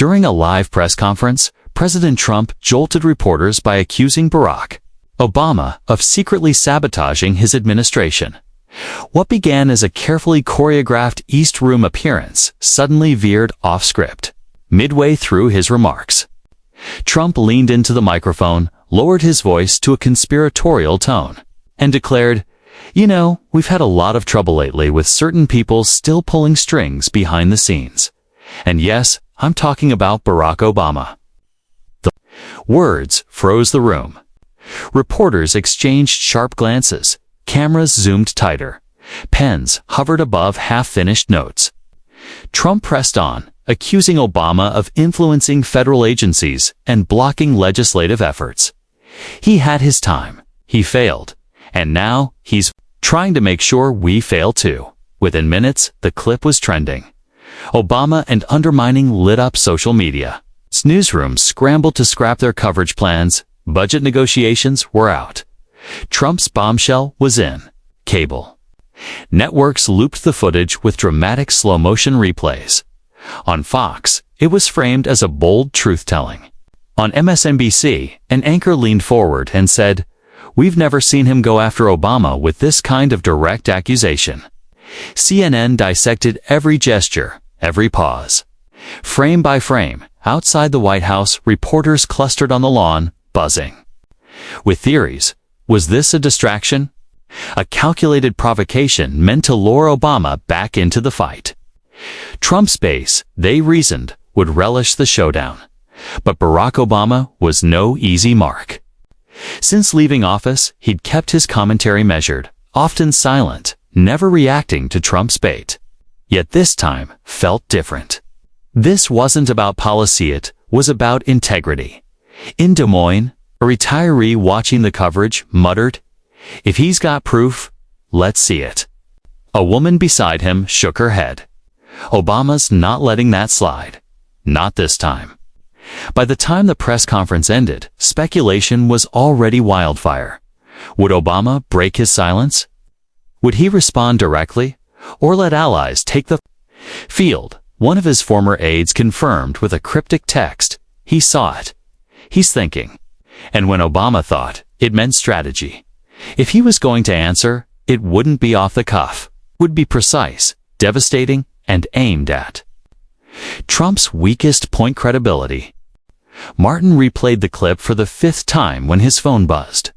During a live press conference, President Trump jolted reporters by accusing Barack Obama of secretly sabotaging his administration. What began as a carefully choreographed East Room appearance suddenly veered off script. Midway through his remarks, Trump leaned into the microphone, lowered his voice to a conspiratorial tone, and declared, "You know, we've had a lot of trouble lately with certain people still pulling strings behind the scenes. And yes, I'm talking about Barack Obama." The words froze the room. Reporters exchanged sharp glances, cameras zoomed tighter, pens hovered above half-finished notes. Trump pressed on, accusing Obama of influencing federal agencies and blocking legislative efforts. He had his time, he failed, and now he's trying to make sure we fail too. Within minutes, the clip was trending. Obama and undermining lit up social media. Newsrooms scrambled to scrap their coverage plans. Budget negotiations were out. Trump's bombshell was in. Cable networks looped the footage with dramatic slow-motion replays. On Fox, it was framed as a bold truth-telling. On MSNBC, an anchor leaned forward and said, "We've never seen him go after Obama with this kind of direct accusation." CNN dissected every gesture, every pause. Frame by frame, outside the White House, reporters clustered on the lawn, buzzing with theories. Was this a distraction? A calculated provocation meant to lure Obama back into the fight? Trump's base, they reasoned, would relish the showdown. But Barack Obama was no easy mark. Since leaving office, he'd kept his commentary measured, often silent, never reacting to Trump's bait. Yet this time felt different. This wasn't about policy, it was about integrity. In Des Moines, a retiree watching the coverage muttered, "If he's got proof, let's see it." A woman beside him shook her head. Obama's not letting that slide. Not this time. By the time the press conference ended, speculation was already wildfire. Would Obama break his silence? Would he respond directly, or let allies take the field? One of his former aides confirmed with a cryptic text, "He saw it. He's thinking." And when Obama thought, it meant strategy. If he was going to answer, it wouldn't be off the cuff, would be precise, devastating, and aimed at Trump's weakest point: credibility. Martin replayed the clip for the 5th time when his phone buzzed.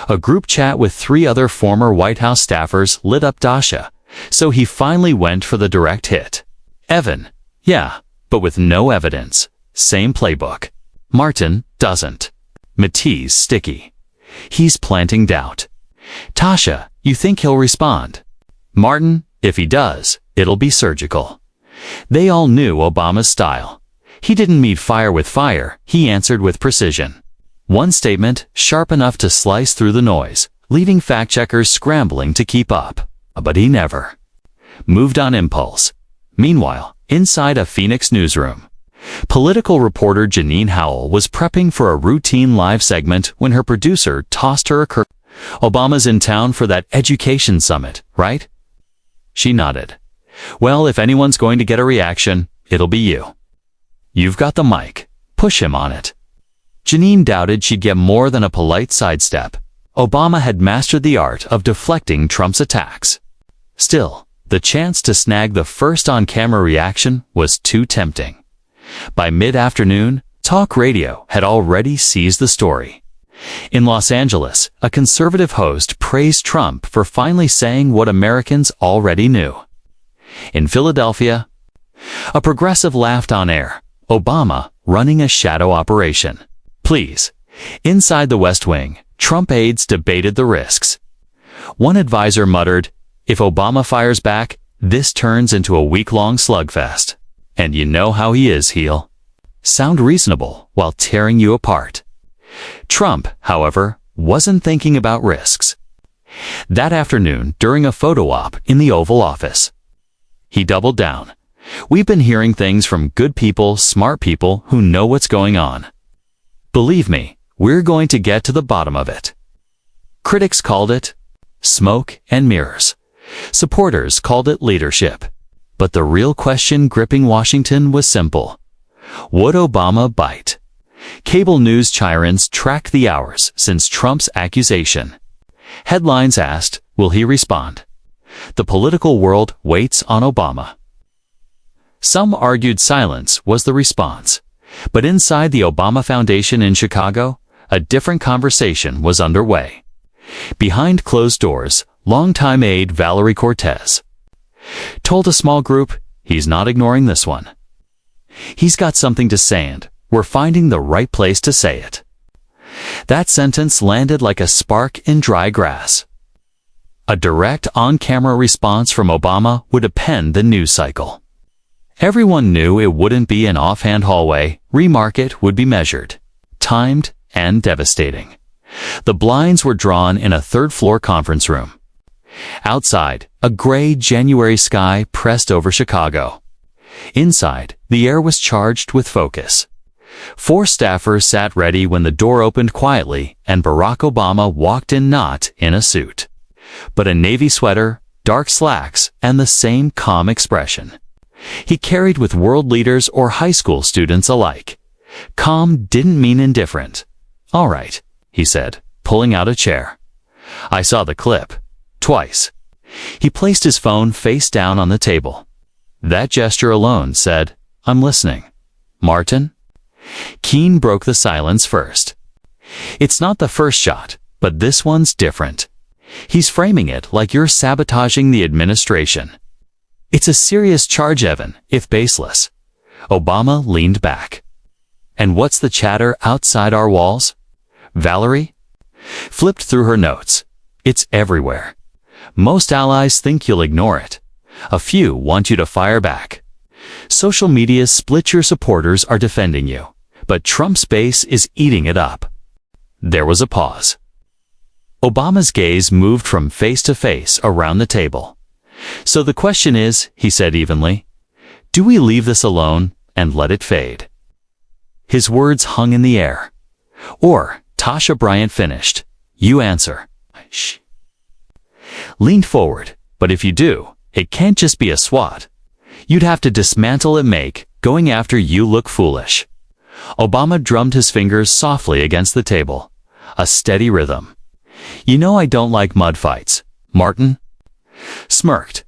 A group chat with 3 other former White House staffers lit up Dasha, so he finally went for the direct hit. Evan, yeah, but with no evidence. Same playbook. Martin, doesn't. Matisse, sticky. He's planting doubt. Tasha, you think he'll respond? Martin, if he does, it'll be surgical. They all knew Obama's style. He didn't meet fire with fire, he answered with precision. One statement, sharp enough to slice through the noise, leaving fact-checkers scrambling to keep up. But he never moved on impulse. Meanwhile, inside a Phoenix newsroom, political reporter Janine Howell was prepping for a routine live segment when her producer tossed her a curve. "Obama's in town for that education summit, right?" She nodded. "Well, if anyone's going to get a reaction, it'll be you. You've got the mic. Push him on it." Janine doubted she'd get more than a polite sidestep. Obama had mastered the art of deflecting Trump's attacks. Still, the chance to snag the first on-camera reaction was too tempting. By mid-afternoon, talk radio had already seized the story. In Los Angeles, a conservative host praised Trump for finally saying what Americans already knew. In Philadelphia, a progressive laughed on air, Obama running a shadow operation. Please. Inside the West Wing, Trump aides debated the risks. One advisor muttered, "If Obama fires back, this turns into a week-long slugfest. And you know how he is, he'll sound reasonable while tearing you apart." Trump, however, wasn't thinking about risks. That afternoon, during a photo op in the Oval Office, he doubled down. "We've been hearing things from good people, smart people who know what's going on. Believe me, we're going to get to the bottom of it." Critics called it smoke and mirrors. Supporters called it leadership. But the real question gripping Washington was simple. Would Obama bite? Cable news chyrons tracked the hours since Trump's accusation. Headlines asked, will he respond? The political world waits on Obama. Some argued silence was the response. But inside the Obama Foundation in Chicago, a different conversation was underway. Behind closed doors, longtime aide Valerie Cortez told a small group, he's not ignoring this one. He's got something to say and we're finding the right place to say it. That sentence landed like a spark in dry grass. A direct on-camera response from Obama would append the news cycle. Everyone knew it wouldn't be an offhand hallway. Remark would be measured, timed, and devastating. The blinds were drawn in a third-floor conference room. Outside, a gray January sky pressed over Chicago. Inside, the air was charged with focus. 4 staffers sat ready when the door opened quietly and Barack Obama walked in not in a suit, but a navy sweater, dark slacks, and the same calm expression he carried with world leaders or high school students alike. Calm didn't mean indifferent. All right, he said, pulling out a chair. I saw the clip. Twice. He placed his phone face down on the table. That gesture alone said, I'm listening. Martin? Keene broke the silence first. It's not the first shot, but this one's different. He's framing it like you're sabotaging the administration. It's a serious charge, Evan, if baseless. Obama leaned back. And what's the chatter outside our walls? Valerie flipped through her notes. It's everywhere. Most allies think you'll ignore it. A few want you to fire back. Social media's split your supporters are defending you, but Trump's base is eating it up. There was a pause. Obama's gaze moved from face to face around the table. So the question is, he said evenly, do we leave this alone and let it fade? His words hung in the air. Or, Tasha Bryant finished, you answer. Shh. Leaned forward, but if you do, it can't just be a swat. You'd have to dismantle it. Going after you look foolish. Obama drummed his fingers softly against the table. A steady rhythm. You know I don't like mud fights, Martin. Smirked.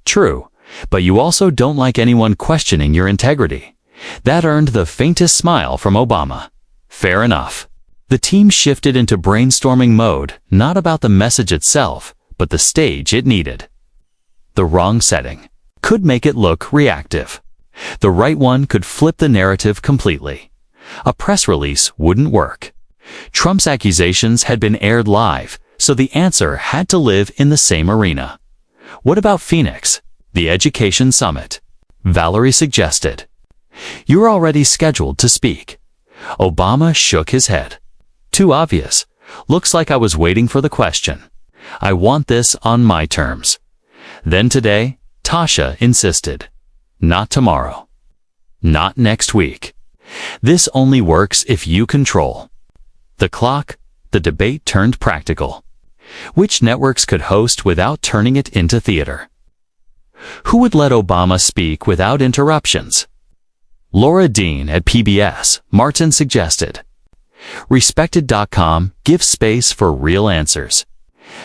True, but you also don't like anyone questioning your integrity. That earned the faintest smile from Obama. Fair enough. The team shifted into brainstorming mode, not about the message itself, but the stage it needed. The wrong setting could make it look reactive. The right one could flip the narrative completely. A press release wouldn't work. Trump's accusations had been aired live, so the answer had to live in the same arena. What about Phoenix, the education summit? Valerie suggested. You're already scheduled to speak. Obama shook his head. Too obvious. Looks like I was waiting for the question. I want this on my terms. Then today, Tasha insisted. Not tomorrow. Not next week. This only works if you control the clock. The debate turned practical. Which networks could host without turning it into theater? Who would let Obama speak without interruptions? Laura Dean at PBS, Martin suggested. Respected.com gives space for real answers.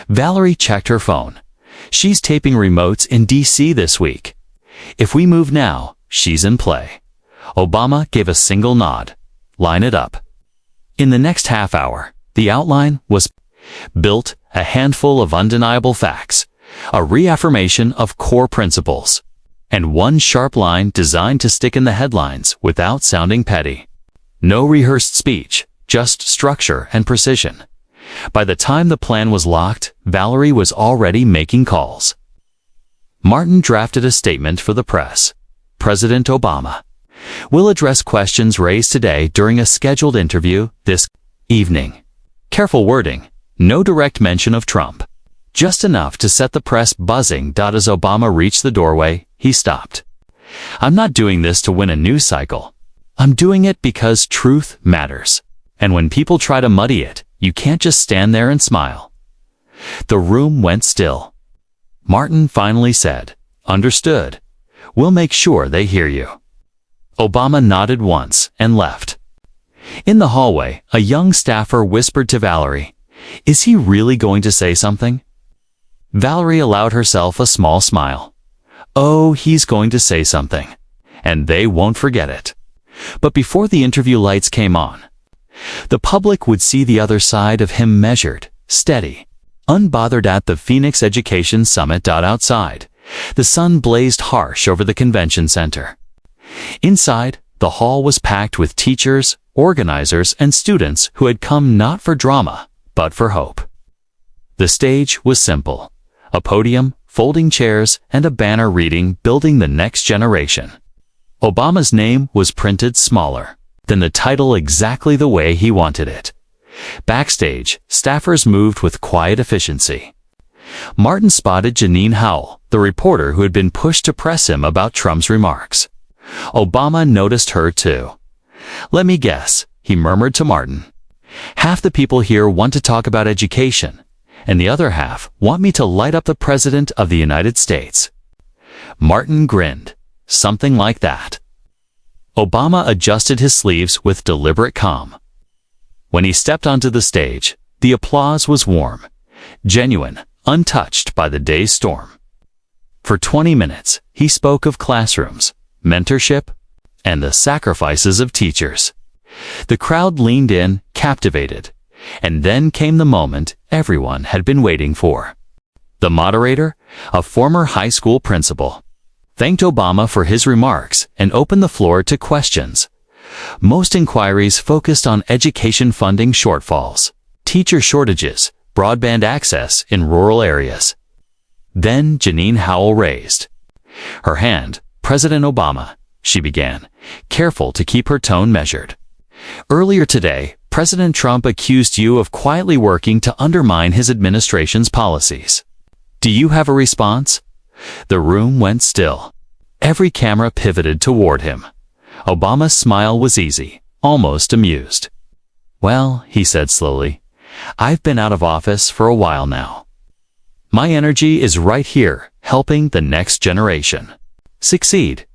Valerie checked her phone. She's taping remotes in D.C. this week. If we move now, she's in play. Obama gave a single nod. Line it up. In the next half hour, the outline was built, a handful of undeniable facts, a reaffirmation of core principles, and one sharp line designed to stick in the headlines without sounding petty. No rehearsed speech, just structure and precision. By the time the plan was locked, Valerie was already making calls. Martin drafted a statement for the press. President Obama will address questions raised today during a scheduled interview this evening. Careful wording, no direct mention of Trump. Just enough to set the press buzzing. As Obama reached the doorway, he stopped. I'm not doing this to win a news cycle. I'm doing it because truth matters. And when people try to muddy it, you can't just stand there and smile. The room went still. Martin finally said, Understood. We'll make sure they hear you. Obama nodded once and left. In the hallway, a young staffer whispered to Valerie, "Is he really going to say something?" Valerie allowed herself a small smile. "Oh, he's going to say something. And they won't forget it." But before the interview lights came on, the public would see the other side of him, measured, steady, unbothered at the Phoenix Education Summit. Outside, the sun blazed harsh over the convention center. Inside, the hall was packed with teachers, organizers, and students who had come not for drama, but for hope. The stage was simple: a podium, folding chairs, and a banner reading "Building the Next Generation." Obama's name was printed smaller, then the title exactly the way he wanted it. Backstage, staffers moved with quiet efficiency. Martin spotted Janine Howell, the reporter who had been pushed to press him about Trump's remarks. Obama noticed her too. "Let me guess," he murmured to Martin. "Half the people here want to talk about education, and the other half want me to light up the President of the United States." Martin grinned. "Something like that." Obama adjusted his sleeves with deliberate calm. When he stepped onto the stage, the applause was warm, genuine, untouched by the day's storm. For 20 minutes, he spoke of classrooms, mentorship, and the sacrifices of teachers. The crowd leaned in, captivated, and then came the moment everyone had been waiting for. The moderator, a former high school principal, thanked Obama for his remarks and opened the floor to questions. Most inquiries focused on education funding shortfalls, teacher shortages, broadband access in rural areas. Then Janine Howell raised her hand. "President Obama," she began, careful to keep her tone measured. "Earlier today, President Trump accused you of quietly working to undermine his administration's policies. Do you have a response?" The room went still. Every camera pivoted toward him. Obama's smile was easy, almost amused. "Well," he said slowly, "I've been out of office for a while now. My energy is right here, helping the next generation succeed.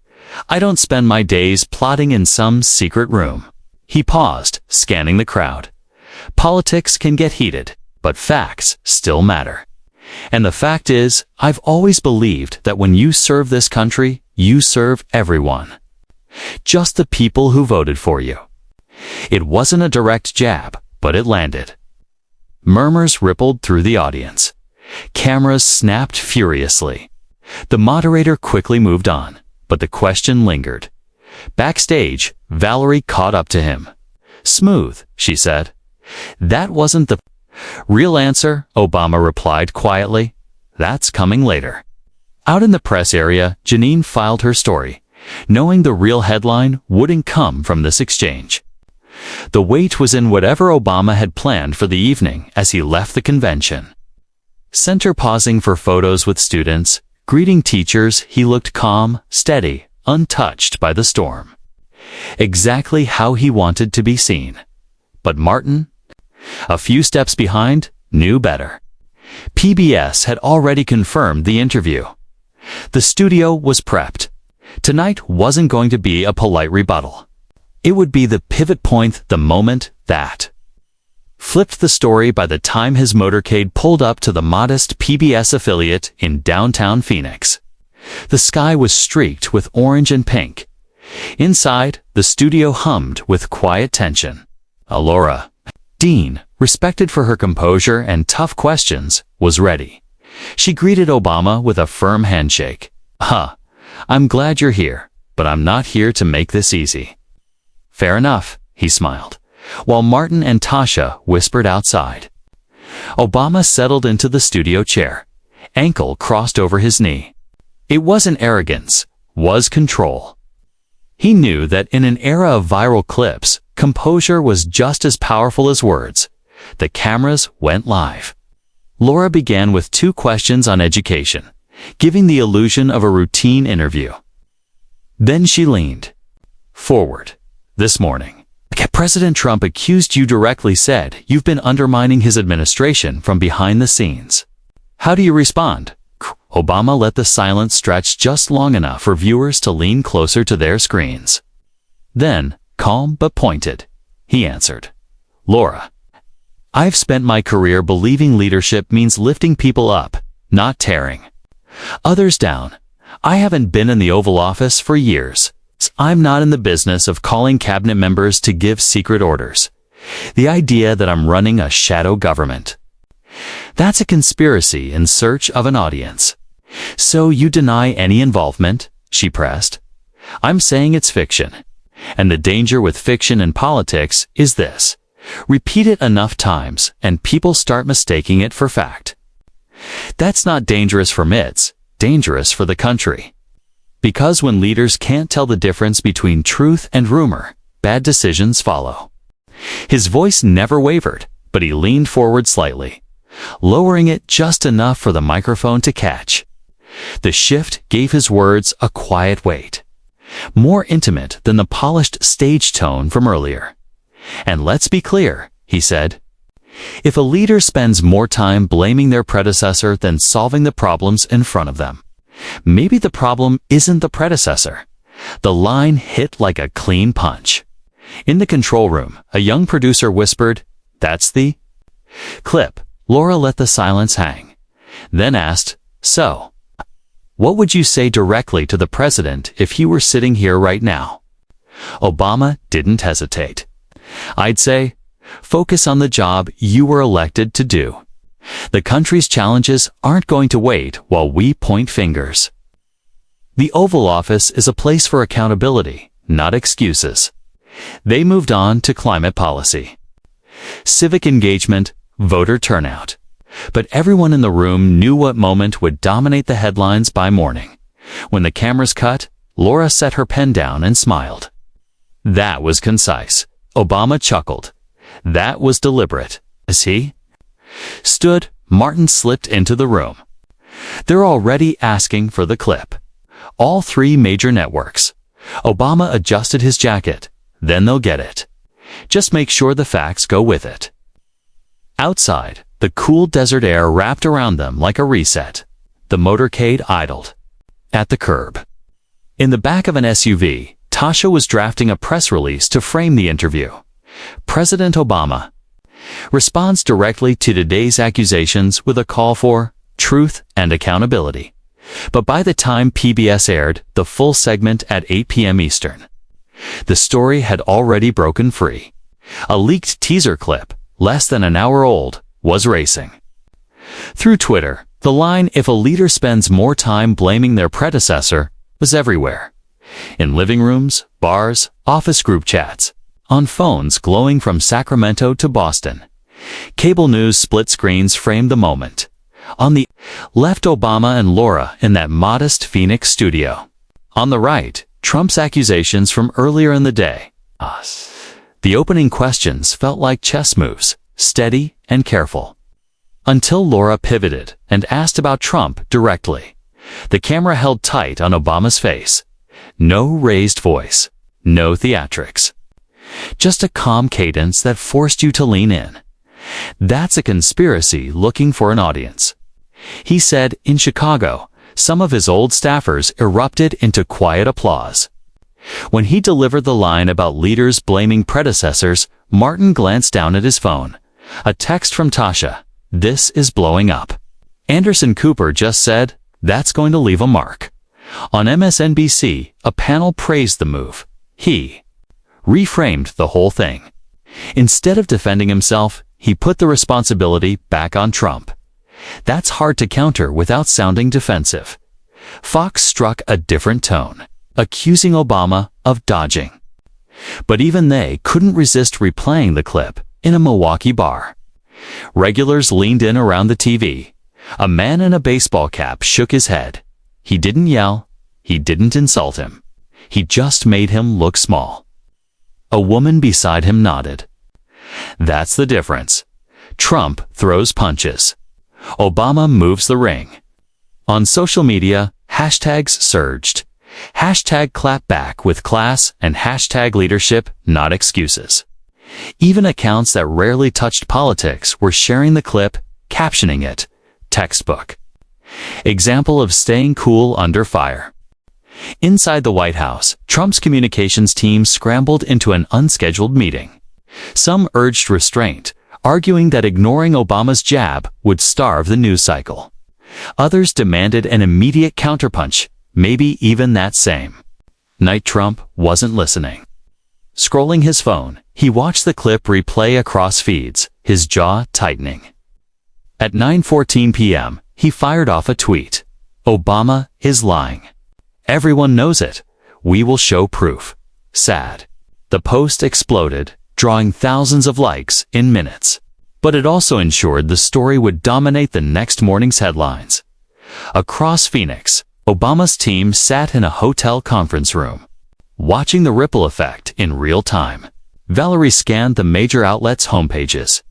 I don't spend my days plotting in some secret room." He paused, scanning the crowd. "Politics can get heated, but facts still matter. And the fact is, I've always believed that when you serve this country, you serve everyone. Just the people who voted for you." It wasn't a direct jab, but it landed. Murmurs rippled through the audience. Cameras snapped furiously. The moderator quickly moved on, but the question lingered. Backstage, Valerie caught up to him. "Smooth," she said. "That wasn't the real answer," Obama replied quietly. "That's coming later." Out in the press area, Janine filed her story, knowing the real headline wouldn't come from this exchange. The weight was in whatever Obama had planned for the evening as he left the convention. Center pausing for photos with students, greeting teachers, he looked calm, steady, untouched by the storm. Exactly how he wanted to be seen. But Martin, a few steps behind, knew better. PBS had already confirmed the interview. The studio was prepped. Tonight wasn't going to be a polite rebuttal. It would be the pivot point, the moment that flipped the story by the time his motorcade pulled up to the modest PBS affiliate in downtown Phoenix. The sky was streaked with orange and pink. Inside, the studio hummed with quiet tension. Alora Dean, respected for her composure and tough questions, was ready. She greeted Obama with a firm handshake. "I'm glad you're here, but I'm not here to make this easy." "Fair enough," he smiled, while Martin and Tasha whispered outside. Obama settled into the studio chair, ankle crossed over his knee. It wasn't arrogance, was control. He knew that in an era of viral clips, composure was just as powerful as words. The cameras went live. Laura began with 2 questions on education, giving the illusion of a routine interview. Then she leaned forward. "This morning, President Trump accused you directly, said you've been undermining his administration from behind the scenes. How do you respond?" Obama let the silence stretch just long enough for viewers to lean closer to their screens. Then, calm but pointed, he answered, "Laura, I've spent my career believing leadership means lifting people up, not tearing others down. I haven't been in the Oval Office for years. I'm not in the business of calling cabinet members to give secret orders. The idea that I'm running a shadow government, that's a conspiracy in search of an audience." "So you deny any involvement?" she pressed. "I'm saying it's fiction. And the danger with fiction in politics is this: repeat it enough times and people start mistaking it for fact. That's not dangerous for me, it's dangerous for the country. Because when leaders can't tell the difference between truth and rumor, bad decisions follow." His voice never wavered, but he leaned forward slightly, lowering it just enough for the microphone to catch. The shift gave his words a quiet weight, more intimate than the polished stage tone from earlier. "And let's be clear," he said. "If a leader spends more time blaming their predecessor than solving the problems in front of them, maybe the problem isn't the predecessor." The line hit like a clean punch. In the control room, a young producer whispered, "That's the clip." Laura let the silence hang, then asked, "So, what would you say directly to the president if he were sitting here right now?" Obama didn't hesitate. "I'd say, focus on the job you were elected to do. The country's challenges aren't going to wait while we point fingers." The Oval Office is a place for accountability, not excuses. They moved on to climate policy, civic engagement, voter turnout. But everyone in the room knew what moment would dominate the headlines by morning. When the cameras cut, Laura set her pen down and smiled. That was concise. Obama chuckled. That was deliberate. As he stood, Martin slipped into the room. "They're already asking for the clip." All three major networks. Obama adjusted his jacket. "Then they'll get it. Just make sure the facts go with it." Outside, the cool desert air wrapped around them like a reset. The motorcade idled at the curb. In the back of an SUV, Tasha was drafting a press release to frame the interview. President Obama responds directly to today's accusations with a call for truth and accountability. But by the time PBS aired the full segment at 8 p.m. Eastern, the story had already broken free. A leaked teaser clip, less than an hour old, was racing through Twitter. The line, "If a leader spends more time blaming their predecessor," was everywhere. In living rooms, bars, office group chats, on phones glowing from Sacramento to Boston. Cable news split screens framed the moment. On the left, Obama and Laura in that modest Phoenix studio. On the right, Trump's accusations from earlier in the day. The opening questions felt like chess moves, steady and careful. Until Laura pivoted and asked about Trump directly. The camera held tight on Obama's face. No raised voice, no theatrics. Just a calm cadence that forced you to lean in. "That's a conspiracy looking for an audience." He said in Chicago. Some of his old staffers erupted into quiet applause. When he delivered the line about leaders blaming predecessors, Martin glanced down at his phone. A text from Tasha. "This is blowing up." Anderson Cooper just said, "That's going to leave a mark." On MSNBC, a panel praised the move. He reframed the whole thing. Instead of defending himself, he put the responsibility back on Trump. That's hard to counter without sounding defensive. Fox struck a different tone, accusing Obama of dodging. But even they couldn't resist replaying the clip in a Milwaukee bar. Regulars leaned in around the TV. A man in a baseball cap shook his head. He didn't yell. He didn't insult him. He just made him look small. A woman beside him nodded. That's the difference. Trump throws punches. Obama moves the ring. On social media, hashtags surged. Hashtag Clapback with class and hashtag leadership, not excuses. Even accounts that rarely touched politics were sharing the clip, captioning it, "Textbook. Example of staying cool under fire." Inside the White House, Trump's communications team scrambled into an unscheduled meeting. Some urged restraint, arguing that ignoring Obama's jab would starve the news cycle. Others demanded an immediate counterpunch, maybe even that same night. Trump wasn't listening. Scrolling his phone, he watched the clip replay across feeds, his jaw tightening. At 9:14 p.m., he fired off a tweet. "Obama is lying. Everyone knows it. We will show proof. Sad." The post exploded, drawing thousands of likes in minutes. But it also ensured the story would dominate the next morning's headlines. Across Phoenix, Obama's team sat in a hotel conference room, watching the ripple effect in real time. Valerie scanned the major outlets' homepages.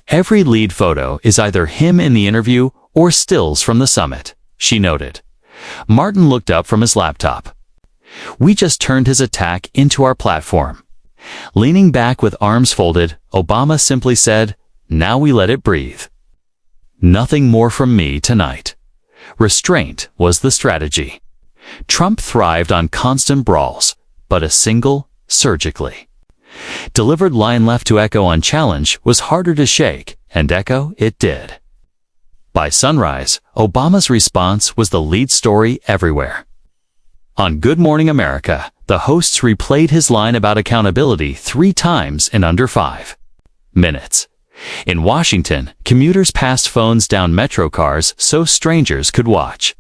Every lead photo is either him in the interview or stills from the summit, she noted. Martin looked up from his laptop. "We just turned his attack into our platform." Leaning back with arms folded, Obama simply said, "Now we let it breathe. Nothing more from me tonight." Restraint was the strategy. Trump thrived on constant brawls, but a single, surgically delivered line left to echo on challenge was harder to shake, and echo it did. By sunrise, Obama's response was the lead story everywhere. On Good Morning America, the hosts replayed his line about accountability 3 times in under 5 minutes. In Washington, commuters passed phones down metro cars so strangers could watch.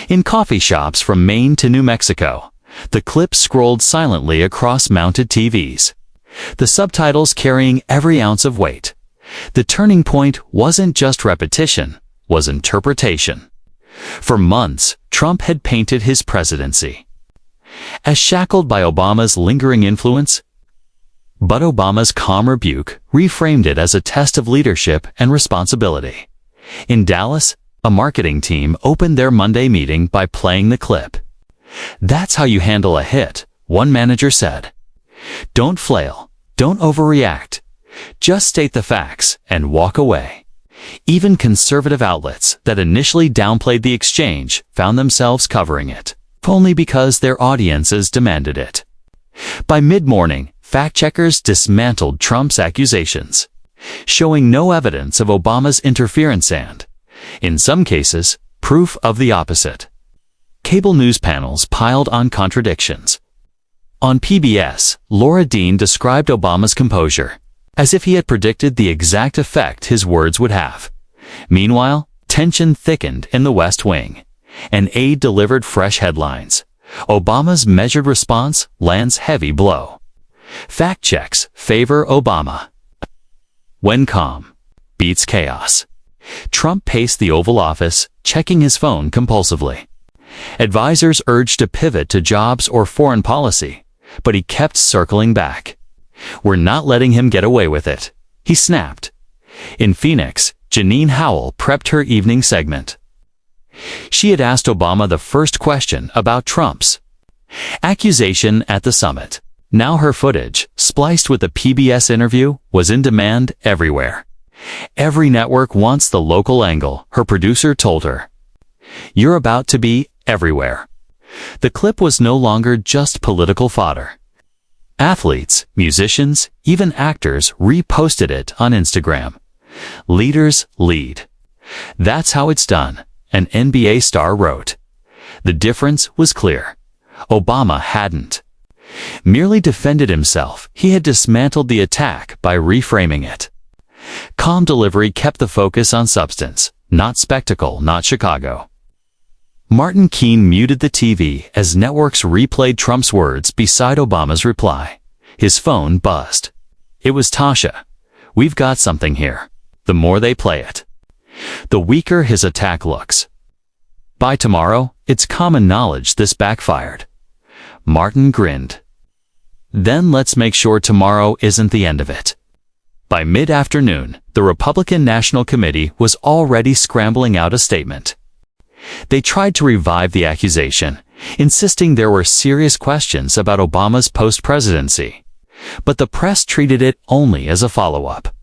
In coffee shops from Maine to New Mexico, the clip scrolled silently across mounted TVs, the subtitles carrying every ounce of weight. The turning point wasn't just repetition, was interpretation. For months, Trump had painted his presidency as shackled by Obama's lingering influence, but Obama's calm rebuke reframed it as a test of leadership and responsibility. In Dallas, a marketing team opened their Monday meeting by playing the clip. "That's how you handle a hit," one manager said. "Don't flail, don't overreact. Just state the facts and walk away." Even conservative outlets that initially downplayed the exchange found themselves covering it, only because their audiences demanded it. By mid-morning, fact-checkers dismantled Trump's accusations, showing no evidence of Obama's interference and, in some cases, proof of the opposite. Cable news panels piled on contradictions. On PBS, Laura Dean described Obama's composure, as if he had predicted the exact effect his words would have. Meanwhile, tension thickened in the West Wing. An aide delivered fresh headlines. Obama's measured response lands heavy blow. Fact checks favor Obama. When calm beats chaos. Trump paced the Oval Office, checking his phone compulsively. Advisors urged a pivot to jobs or foreign policy, but he kept circling back. "We're not letting him get away with it," he snapped. In Phoenix, Janine Howell prepped her evening segment. She had asked Obama the first question about Trump's accusation at the summit. Now her footage, spliced with the PBS interview, was in demand everywhere. "Every network wants the local angle," her producer told her. "You're about to be everywhere." The clip was no longer just political fodder. Athletes, musicians, even actors reposted it on Instagram. Leaders lead. "That's how it's done," an NBA star wrote. The difference was clear. Obama hadn't merely defended himself, he had dismantled the attack by reframing it. Calm delivery kept the focus on substance, not spectacle, not Chicago. Martin Keene muted the TV as networks replayed Trump's words beside Obama's reply. His phone buzzed. It was Tasha. "We've got something here." The more they play it, the weaker his attack looks. By tomorrow, it's common knowledge this backfired. Martin grinned. Then let's make sure tomorrow isn't the end of it. By mid-afternoon, the Republican National Committee was already scrambling out a statement. They tried to revive the accusation, insisting there were serious questions about Obama's post-presidency. But the press treated it only as a follow-up.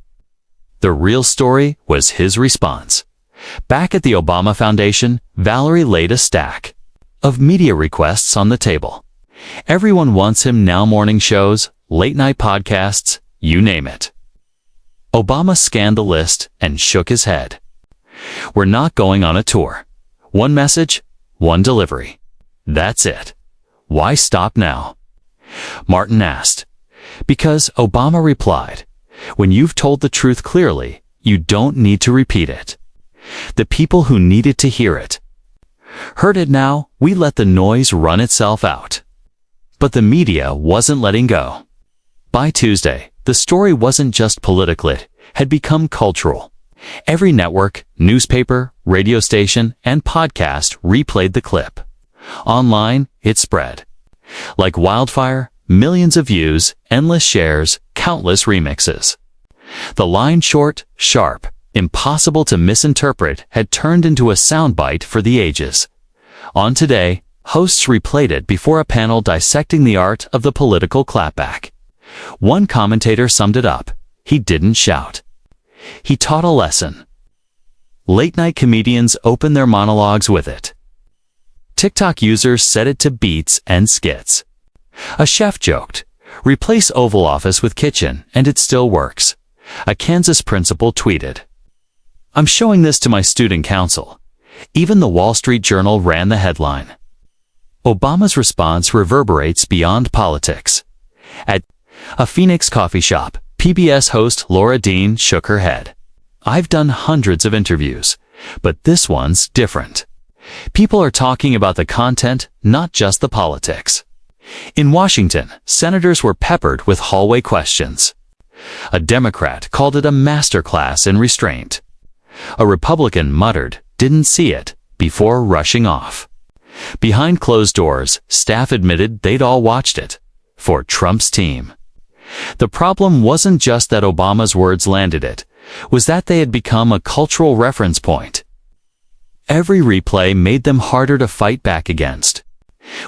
The real story was his response. Back at the Obama Foundation, Valerie laid a stack. of media requests on the table. Everyone wants him now. Morning shows, late-night podcasts, you name it. Obama scanned the list and shook his head. We're not going on a tour. One message, one delivery. That's it. Why stop now? Martin asked. Because, Obama replied, when you've told the truth clearly, you don't need to repeat it. The people who needed to hear it heard it. Now, we let the noise run itself out. But the media wasn't letting go. By Tuesday, the story wasn't just political, it had become cultural. Every network, newspaper, radio station, and podcast replayed the clip. Online, it spread. Like wildfire, millions of views, endless shares, countless remixes. The line short, sharp, impossible to misinterpret had turned into a soundbite for the ages. On Today, hosts replayed it before a panel dissecting the art of the political clapback. One commentator summed it up. He didn't shout. He taught a lesson. Late-night comedians opened their monologues with it. TikTok users set it to beats and skits. A chef joked, replace Oval Office with kitchen and it still works. A Kansas principal tweeted, I'm showing this to my student council. Even the Wall Street Journal ran the headline. Obama's response reverberates beyond politics. At a Phoenix coffee shop, PBS host Laura Dean shook her head. I've done hundreds of interviews, but this one's different. People are talking about the content, not just the politics. In Washington, senators were peppered with hallway questions. A Democrat called it a masterclass in restraint. A Republican muttered, didn't see it, before rushing off. Behind closed doors, staff admitted they'd all watched it. For Trump's team. The problem wasn't just that Obama's words landed, it was that they had become a cultural reference point. Every replay made them harder to fight back against.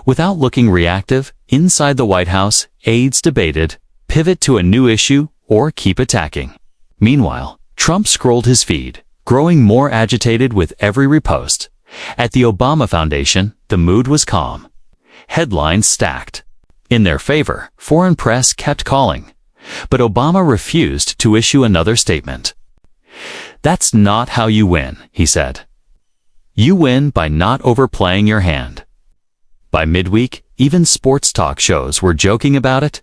Without looking reactive, inside the White House, aides debated, pivot to a new issue, or keep attacking. Meanwhile, Trump scrolled his feed, growing more agitated with every repost. At the Obama Foundation, the mood was calm. Headlines stacked. In their favor, foreign press kept calling. But Obama refused to issue another statement. That's not how you win, he said. You win by not overplaying your hand. By midweek, even sports talk shows were joking about it.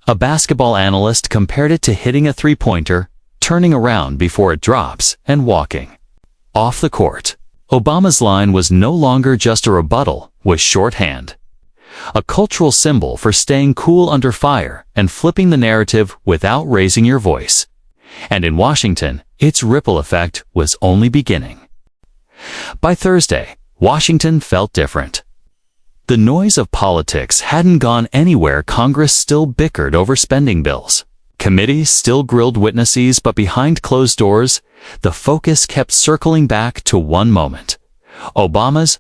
A basketball analyst compared it to hitting a three-pointer, turning around before it drops, and walking. Off the court, Obama's line was no longer just a rebuttal, was shorthand. A cultural symbol for staying cool under fire and flipping the narrative without raising your voice. And in Washington, its ripple effect was only beginning. By Thursday, Washington felt different. The noise of politics hadn't gone anywhere. Congress still bickered over spending bills. Committees still grilled witnesses, but behind closed doors, the focus kept circling back to one moment. Obama's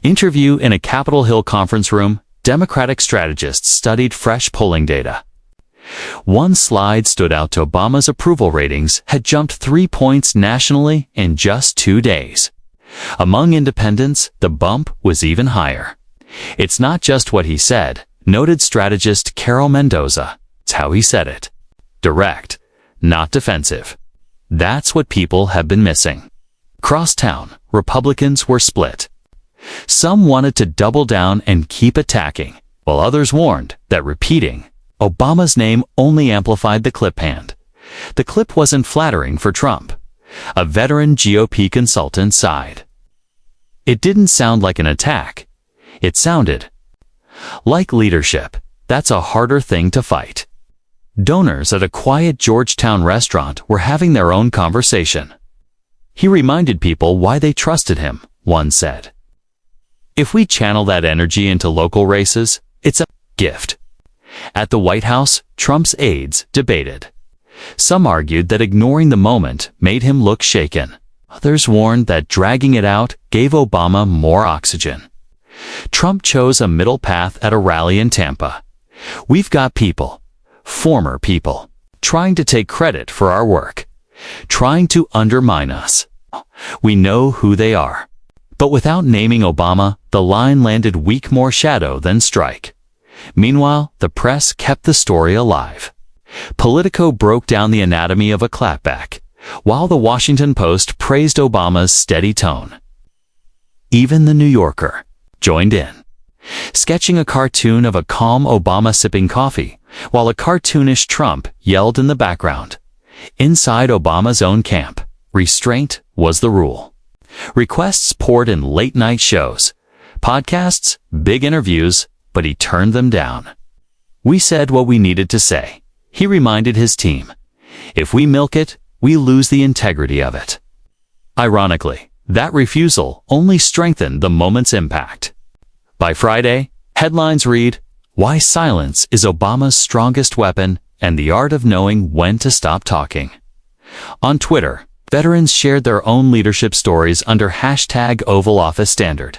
interview in a Capitol Hill conference room. Democratic strategists studied fresh polling data. One slide stood out. Obama's approval ratings had jumped 3 points nationally in just 2 days. Among independents, the bump was even higher. It's not just what he said, noted strategist Carol Mendoza. It's how he said it. Direct, not defensive. That's what people have been missing. Across town, Republicans were split. Some wanted to double down and keep attacking, while others warned that repeating Obama's name only amplified the clip hand. The clip wasn't flattering for Trump. A veteran GOP consultant sighed. It didn't sound like an attack. It sounded like leadership. That's a harder thing to fight. Donors at a quiet Georgetown restaurant were having their own conversation. He reminded people why they trusted him, one said. If we channel that energy into local races, it's a gift. At the White House, Trump's aides debated. Some argued that ignoring the moment made him look shaken. Others warned that dragging it out gave Obama more oxygen. Trump chose a middle path at a rally in Tampa. We've got people, former people, trying to take credit for our work, trying to undermine us. We know who they are. But without naming Obama, the line landed weak more shadow than strike. Meanwhile, the press kept the story alive. Politico broke down the anatomy of a clapback, while the Washington Post praised Obama's steady tone. Even the New Yorker joined in, sketching a cartoon of a calm Obama sipping coffee, while a cartoonish Trump yelled in the background. Inside Obama's own camp, restraint was the rule. Requests poured in late-night shows, podcasts, big interviews, but he turned them down. "We said what we needed to say," he reminded his team. "If we milk it, we lose the integrity of it." Ironically, that refusal only strengthened the moment's impact. By Friday, headlines read, "Why Silence is Obama's Strongest Weapon and the Art of Knowing When to Stop Talking." On Twitter, veterans shared their own leadership stories under #Oval Office Standard,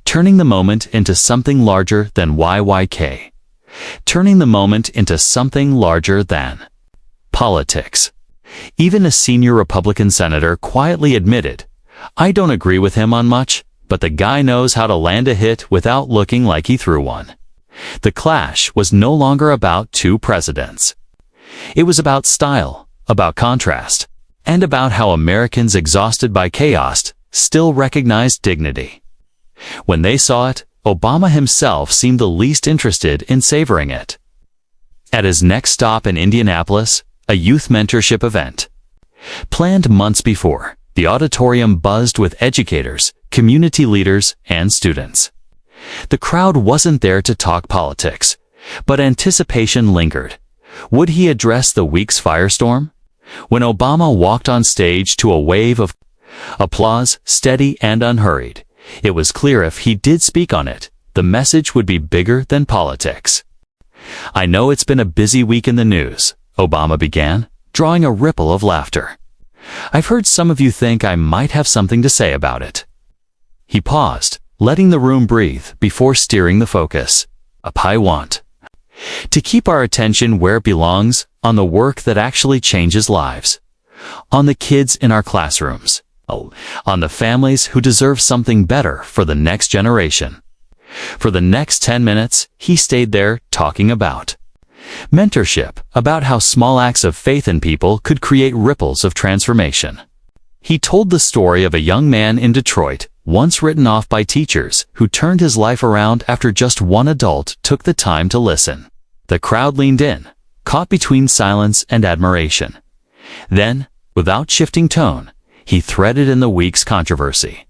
turning the moment into something larger than YYK. Turning the moment into something larger than politics. Even a senior Republican senator quietly admitted, "I don't agree with him on much, but the guy knows how to land a hit without looking like he threw one." The clash was no longer about two presidents. It was about style, about contrast, and about how Americans exhausted by chaos still recognized dignity. When they saw it, Obama himself seemed the least interested in savoring it. At his next stop in Indianapolis, a youth mentorship event. Planned months before, the auditorium buzzed with educators, community leaders, and students. The crowd wasn't there to talk politics, but anticipation lingered. Would he address the week's firestorm? When Obama walked on stage to a wave of applause, steady and unhurried, it was clear if he did speak on it, the message would be bigger than politics. "I know it's been a busy week in the news," Obama began, drawing a ripple of laughter. "I've heard some of you think I might have something to say about it." He paused, letting the room breathe before steering the focus. "I want to keep our attention where it belongs, on the work that actually changes lives. On the kids in our classrooms. On the families who deserve something better for the next generation." For the next 10 minutes, he stayed there talking about mentorship, about how small acts of faith in people could create ripples of transformation. He told the story of a young man in Detroit, once written off by teachers, who turned his life around after just one adult took the time to listen. The crowd leaned in, caught between silence and admiration. Then, without shifting tone, he threaded in the week's controversy.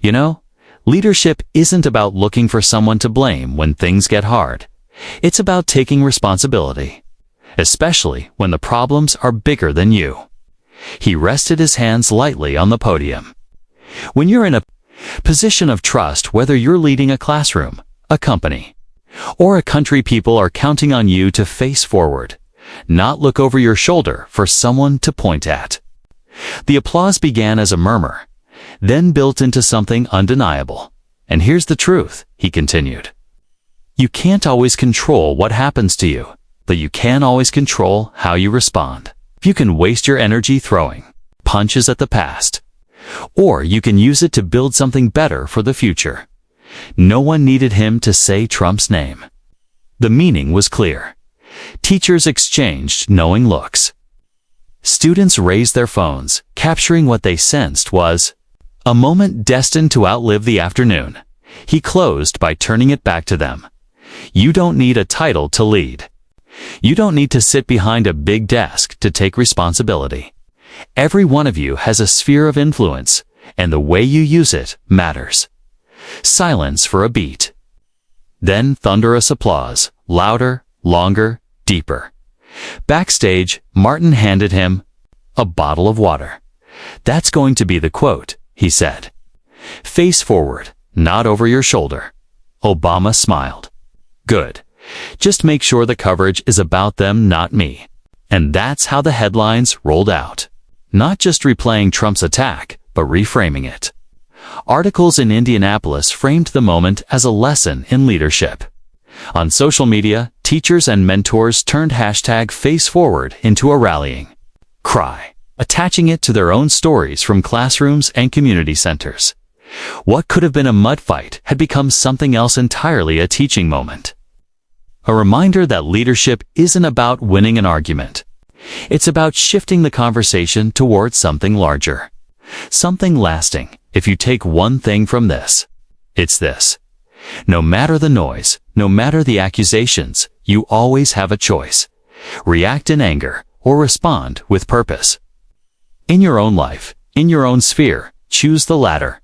"You know, leadership isn't about looking for someone to blame when things get hard. It's about taking responsibility, especially when the problems are bigger than you." He rested his hands lightly on the podium. When you're in a position of trust, whether you're leading a classroom, a company, or a country, people are counting on you to face forward, not look over your shoulder for someone to point at. The applause began as a murmur, then built into something undeniable. "And here's the truth," he continued. "You can't always control what happens to you, but you can always control how you respond. You can waste your energy throwing punches at the past, or you can use it to build something better for the future." No one needed him to say Trump's name. The meaning was clear. Teachers exchanged knowing looks. Students raised their phones, capturing what they sensed was a moment destined to outlive the afternoon. He closed by turning it back to them. "You don't need a title to lead. You don't need to sit behind a big desk to take responsibility. Every one of you has a sphere of influence, and the way you use it matters." Silence for a beat. Then thunderous applause, louder, longer, deeper. Backstage, Martin handed him a bottle of water. "That's going to be the quote," he said. "Face forward, not over your shoulder." Obama smiled. "Good. Just make sure the coverage is about them, not me." And that's how the headlines rolled out. Not just replaying Trump's attack, but reframing it. Articles in Indianapolis framed the moment as a lesson in leadership. On social media, teachers and mentors turned #FaceForward into a rallying cry, attaching it to their own stories from classrooms and community centers. What could have been a mud fight had become something else entirely, a teaching moment. A reminder that leadership isn't about winning an argument. It's about shifting the conversation towards something larger, something lasting. If you take one thing from this, it's this. No matter the noise, no matter the accusations, you always have a choice. React in anger or respond with purpose. In your own life, in your own sphere, choose the latter.